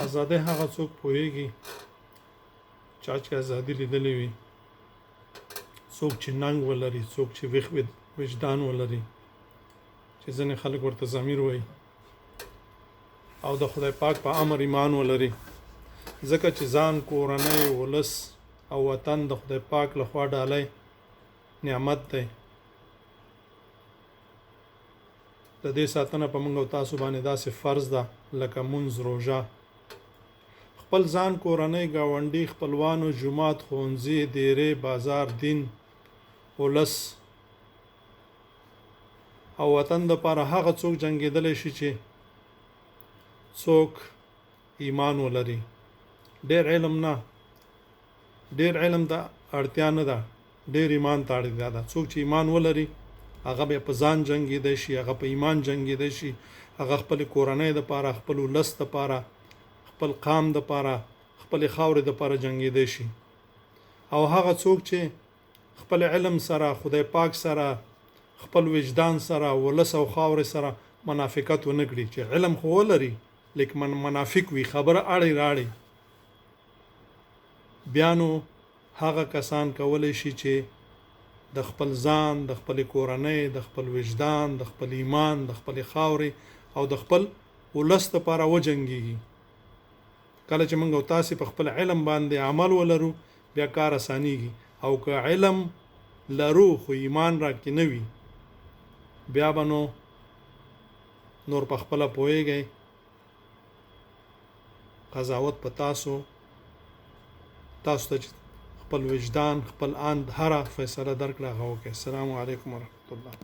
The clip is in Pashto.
ازادي هغه څوک پوهیږي چې ازادي لیدلې وي، څوک چې ننګ ولري، څوک چې ویښ وجدان ولري، چې ځینې خلک ورته ضمیر وایي، او د خدای پاک په امر ایمان ولري، ځکه چې ځان، کورنۍ، ولس او وطن د خدای پاک لخوا ډالۍ نعمت دی. د دې ساتنه په موږ او تاسو باندې داسې فرض ده لکه مونځ، روژه. خپل ځان، کورنۍ، ګاونډي، خپلوانو، جومات، ښوونځي، دیرې، بازار، دین، ولس او وطن دپاره هغه څوک جنګېدلی شي چې څوک ایمان ولري. ډېر علم نه، ډېر علم ته اړتیا نه ده، ډېر ایمان ته اړتیا ده. څوک چې ایمان ولري هغه بیا په ځان جنګېدی شي، هغه په ایمان جنګېدی شي، هغه خپلې کورنۍ دپاره، خپل ولس دپاره، خپل قام دپاره، خپلې خاورې دپاره جنګېدی شي. او هغه څوک چې خپل علم سره، خدای پاک سره، خپل وجدان سره، ولس او خاورې سره منافقت ونه کړي، چې علم خو ولري لیکن منافق وي، خبره اړی راړی، بیا نو هغه کسان کولی شي چې د خپل ځان، د خپل کورنۍ، د خپل وجدان، د خپل ایمان، د خپل خاورې او د خپل ولس لپاره وجنګېږي. کله چې موږ او تاسې په خپل علم باندې عمل ولرو بیا کار اسانېږي، او که علم لرو خو ایمان راکې نه وي بیا به نور په خپله پوهیږئ. قضاوت په تاسو ته چې خپل وجدان، خپل اند هره فیصله درکړه هغه وکړئ. السلام علیکم ورحمت الله.